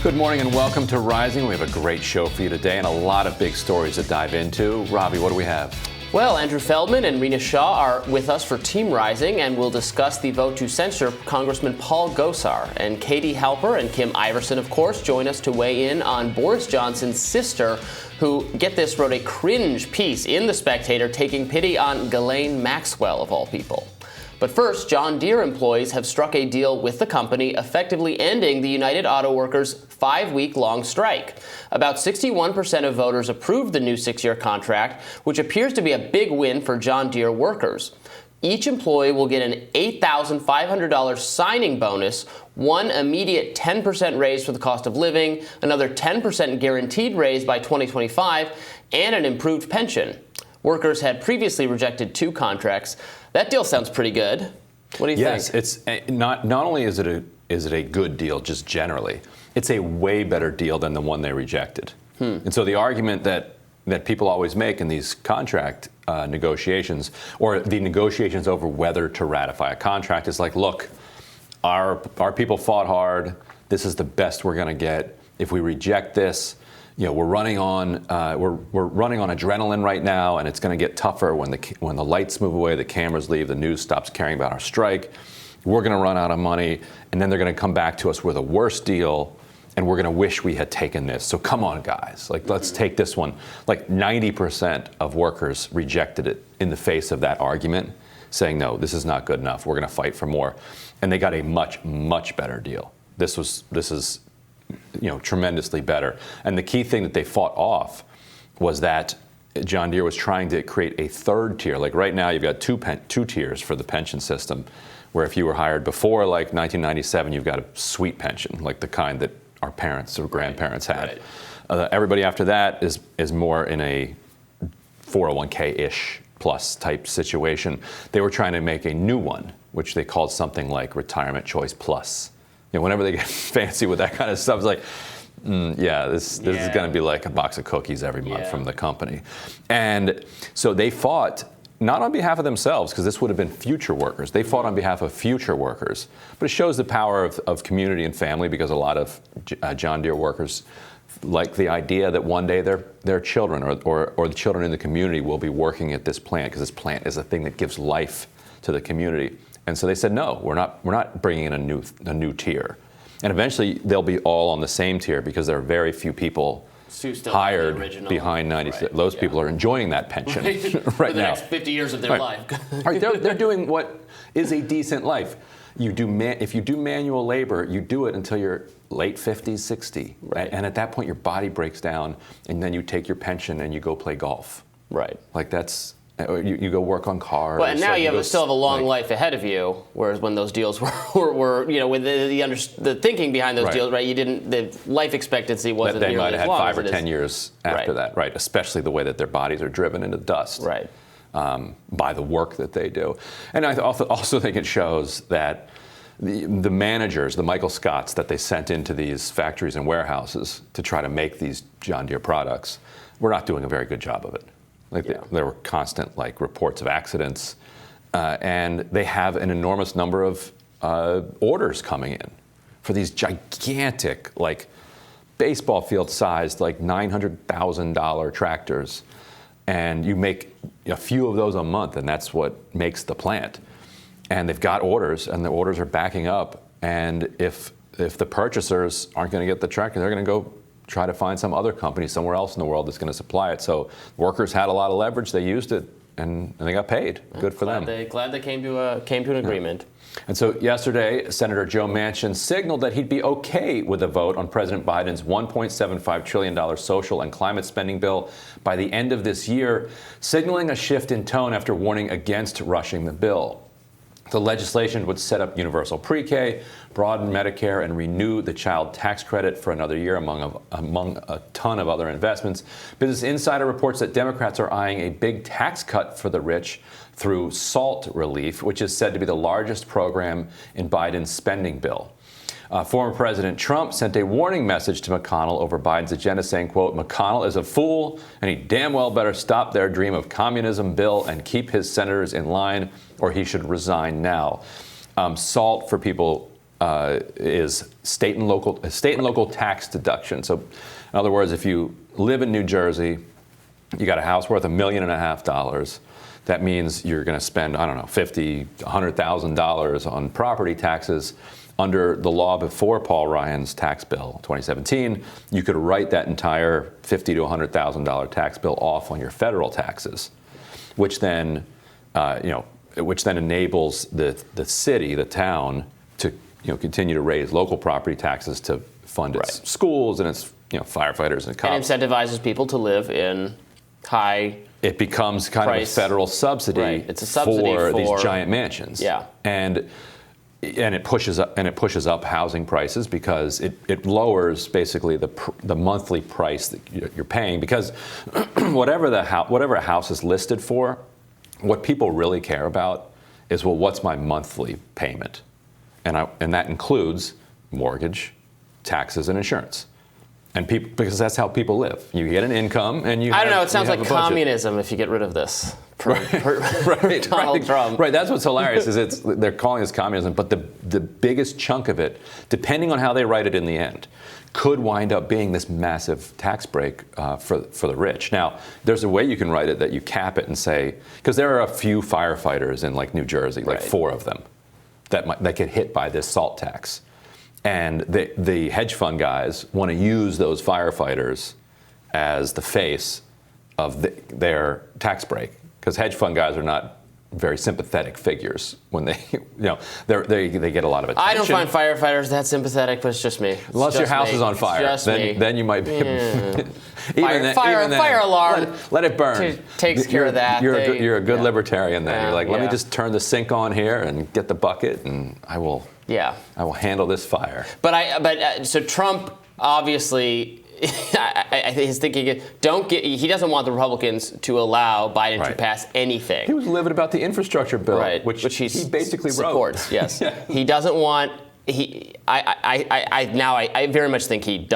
Good morning and welcome to Rising. We have a great show for you today and a lot of big stories to dive into. Robbie, what do we have? Well, Andrew Feldman and Rena Shaw are with us for Team Rising, and we'll discuss the vote to censure Congressman Paul Gosar. And Katie Halper and Kim Iverson, of course, join us to weigh in on Boris Johnson's sister, who, get this, wrote a cringe piece in The Spectator taking pity on Ghislaine Maxwell, of all people. But first, John Deere employees have struck a deal with the company, effectively ending the United Auto Workers' 5-week-long strike. About 61% of voters approved the new 6-year contract, which appears to be a big win for John Deere workers. Each employee will get an $8,500 signing bonus, one immediate 10% raise for the cost of living, another 10% guaranteed raise by 2025, and an improved pension. Workers had previously rejected 2 contracts. That deal sounds pretty good. What do you think? Yes, it's not only is it a good deal just generally, it's a way better deal than the one they rejected. And so the argument that people always make in these contract negotiations, or the negotiations over whether to ratify a contract, is like, look, our people fought hard. This is the best we're going to get. If we reject this, we're running on adrenaline right now, and it's going to get tougher when the lights move away, the cameras leave, the news stops caring about our strike. We're going to run out of money, and then they're going to come back to us with a worse deal, and we're going to wish we had taken this. So come on, guys, let's take this one. 90% of workers rejected it in the face of that argument, saying, no, this is not good enough. We're going to fight for more, and they got a much, much better deal. This is tremendously better. And the key thing that they fought off was that John Deere was trying to create a third tier. Like right now, you've got two tiers for the pension system, where if you were hired before 1997, you've got a sweet pension, like the kind that our parents or grandparents had. Right. Everybody after that is more in a 401k-ish plus type situation. They were trying to make a new one, which they called something like Retirement Choice Plus. Whenever they get fancy with that kind of stuff, it's like, this is going to be like a box of cookies every month from the company. And so they fought not on behalf of themselves, because this would have been future workers. They fought on behalf of future workers. But it shows the power of community and family, because a lot of John Deere workers like the idea that one day their children or the children in the community will be working at this plant, because this plant is a thing that gives life to the community. And so they said, no, we're not bringing in a new tier. And eventually they'll be all on the same tier, because there are very few people hired behind 96. Right. Those people are enjoying that pension right now. For the next 50 years of their life. Right. They're doing what is a decent life. If you do manual labor, you do it until you're late 50s, 60. Right. And at that point, your body breaks down, and then you take your pension and you go play golf. Right. That's... You go work on cars. Well, and now you still have a long life ahead of you. Whereas when those deals were with the thinking behind those deals, right? The life expectancy wasn't they nearly might have as had long 5 or as 10 years after that, right? Especially the way that their bodies are driven into dust, right? By the work that they do. And I also think it shows that the managers, the Michael Scotts that they sent into these factories and warehouses to try to make these John Deere products, were not doing a very good job of it. There were constant reports of accidents, and they have an enormous number of orders coming in for these gigantic, baseball field sized, $900,000 tractors, and you make a few of those a month, and that's what makes the plant. And they've got orders, and the orders are backing up. And if the purchasers aren't going to get the tractor, they're going to go try to find some other company somewhere else in the world that's going to supply it. So workers had a lot of leverage. They used it, and they got paid. Good for them. Glad they came to an agreement. And so yesterday, Senator Joe Manchin signaled that he'd be okay with a vote on President Biden's $1.75 trillion social and climate spending bill by the end of this year, signaling a shift in tone after warning against rushing the bill. The legislation would set up universal pre-K, broaden Medicare, and renew the child tax credit for another year, among a ton of other investments. Business Insider reports that Democrats are eyeing a big tax cut for the rich through SALT relief, which is said to be the largest program in Biden's spending bill. Former President Trump sent a warning message to McConnell over Biden's agenda, saying, quote, McConnell is a fool, and he damn well better stop their dream of communism bill and keep his senators in line, or he should resign now. SALT, for people is state and local tax deduction. So, in other words, if you live in New Jersey, you got a house worth $1.5 million. That means you're going to spend, I don't know, $50,000, $100,000 on property taxes. Under the law before Paul Ryan's tax bill, 2017, you could write that entire $50,000 to $100,000 tax bill off on your federal taxes, which then, enables the city, the town, to continue to raise local property taxes to fund its schools and its firefighters and cops. And incentivizes people to live in high. It becomes kind of a federal subsidy, It's a subsidy for these giant mansions. Yeah. And it pushes up housing prices because it lowers basically the monthly price that you're paying, because whatever a house is listed for, what people really care about is, well, what's my monthly payment? And that includes mortgage, taxes, and insurance. And people, because that's how people live. You get an income, and I don't know. It sounds like communism if you get rid of this. Donald Trump. Right. That's what's hilarious is they're calling this communism, but the biggest chunk of it, depending on how they write it in the end, could wind up being this massive tax break for the rich. Now, there's a way you can write it that you cap it and say, because there are a few firefighters in like New Jersey, like 4 of them, that get hit by this SALT tax. And the hedge fund guys want to use those firefighters as the face of their tax break, because hedge fund guys are not very sympathetic figures when they get a lot of attention. I don't find firefighters that sympathetic, but it's just me. Unless your house is on fire, then you might be. Fire alarm. Let it burn. Takes care of that. You're a good libertarian then. You're like, let me just turn the sink on here and get the bucket, and I will handle this fire. So Trump obviously, I think his thinking is, he doesn't want the Republicans to allow Biden to pass anything. He was livid about the infrastructure bill, which he basically supports. Yes, he doesn't want. I very much think he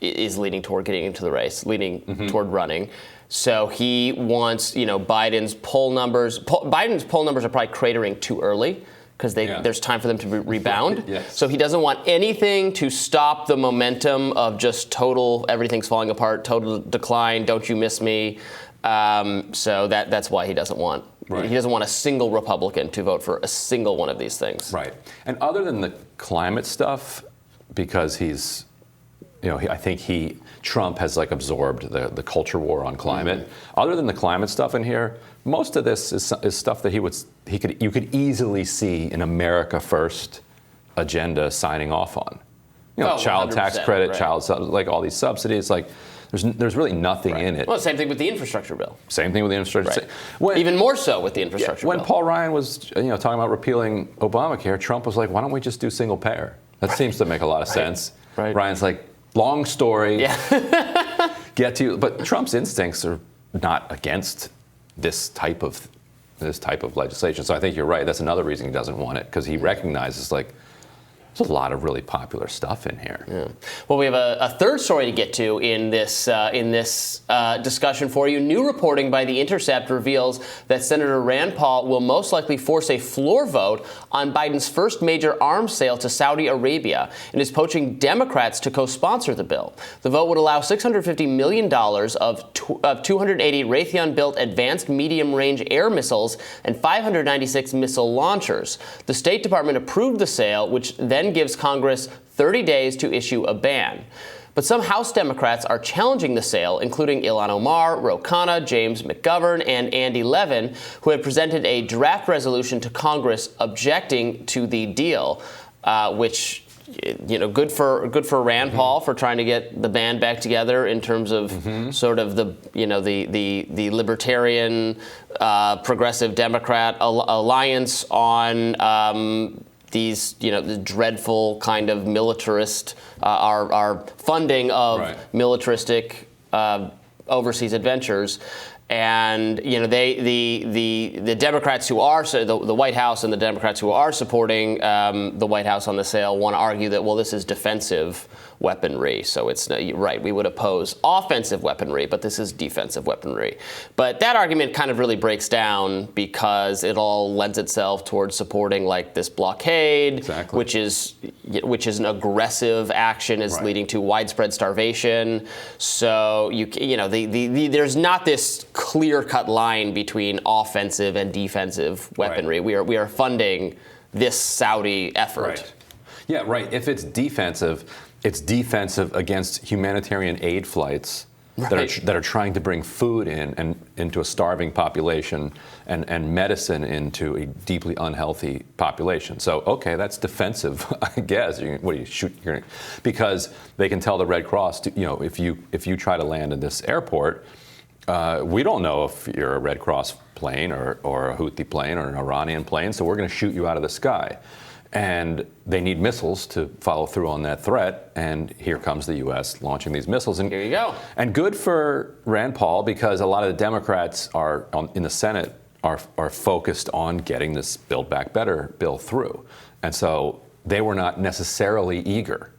is leaning toward getting into the race, toward running. So he wants, Biden's poll numbers. Biden's poll numbers are probably cratering too early, because there's time for them to rebound. Yes. So he doesn't want anything to stop the momentum of just everything's falling apart, total decline, don't you miss me. So that's why he doesn't want. Right. He doesn't want a single Republican to vote for a single one of these things. Right. And other than the climate stuff, because he's, I think Trump has absorbed the culture war on climate. Mm-hmm. Other than the climate stuff in here, most of this is stuff that you could easily see an America First agenda signing off on. Child tax credit, all these subsidies. There's really nothing in it. Well, same thing with the infrastructure bill. Same thing with the infrastructure. Right. Even more so with the infrastructure bill. When Paul Ryan was talking about repealing Obamacare, Trump was like, why don't we just do single payer? That seems to make a lot of sense. Right. Ryan's like, long story. Yeah. But Trump's instincts are not against this type of legislation. So I think you're right. That's another reason he doesn't want it, because he recognizes there's a lot of really popular stuff in here. Yeah. Well, we have a third story to get to in this discussion for you. New reporting by The Intercept reveals that Senator Rand Paul will most likely force a floor vote on Biden's first major arms sale to Saudi Arabia and is poaching Democrats to co-sponsor the bill. The vote would allow $650 million of 280 Raytheon-built advanced medium-range air missiles and 596 missile launchers. The State Department approved the sale, which then gives Congress 30 days to issue a ban. But some House Democrats are challenging the sale, including Ilhan Omar, Ro Khanna, James McGovern, and Andy Levin, who have presented a draft resolution to Congress objecting to the deal, which, good for Rand Paul for trying to get the band back together in terms of sort of the libertarian, progressive Democrat alliance on these, the dreadful kind of militarist, our funding of militaristic overseas adventures. And the Democrats who are the White House and the Democrats who are supporting the White House on the sale want to argue that, well, this is defensive weaponry, so it's right. We would oppose offensive weaponry, but this is defensive weaponry. But that argument kind of really breaks down because it all lends itself towards supporting like this blockade, exactly. which is an aggressive action, is leading to widespread starvation. So there's not this clear-cut line between offensive and defensive weaponry. Right. We are funding this Saudi effort. Right. Yeah, right. If it's defensive against humanitarian aid flights that are trying to bring food in and into a starving population and medicine into a deeply unhealthy population. So, okay, that's defensive, I guess. What do you shoot? Because they can tell the Red Cross, if you try to land in this airport, we don't know if you're a Red Cross plane or a Houthi plane or an Iranian plane, so we're going to shoot you out of the sky. And they need missiles to follow through on that threat. And here comes the U.S. launching these missiles. And here you go. And good for Rand Paul, because a lot of the Democrats in the Senate are focused on getting this Build Back Better bill through. And so they were not necessarily eager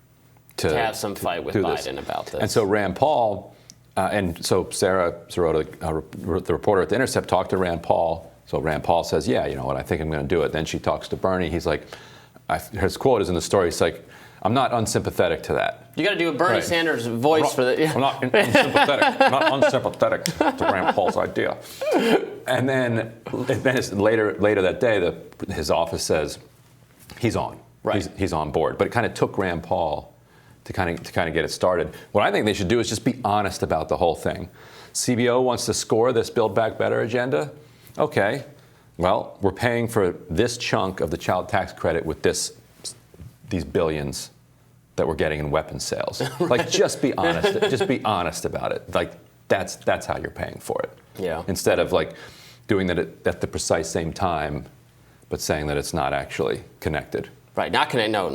to have some fight with Biden about this. And so Rand Paul, and so Sarah Sirota, the reporter at The Intercept, talked to Rand Paul. So Rand Paul says, yeah, you know what, I think I'm going to do it. Then she talks to Bernie. He's like, his quote is in the story. He's like, I'm not unsympathetic to that. You got to do a Bernie Sanders voice for the. I'm not unsympathetic. I'm not unsympathetic to Rand Paul's idea. And then later that day, his office says he's on. Right. He's on board. But it kind of took Rand Paul to kind of get it started. What I think they should do is just be honest about the whole thing. CBO wants to score this Build Back Better agenda. Okay. Well, we're paying for this chunk of the child tax credit with these billions that we're getting in weapons sales. Like, just be honest. Just be honest about it. Like, that's how you're paying for it. Yeah. Instead of like doing that at the precise same time, but saying that it's not actually connected. Right. Not connect. No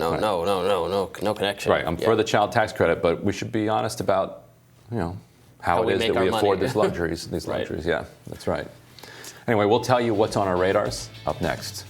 connection. Right. I'm for the child tax credit, but we should be honest about, how it is that we afford these luxuries. These luxuries. Yeah, that's right. Anyway, we'll tell you what's on our radars up next.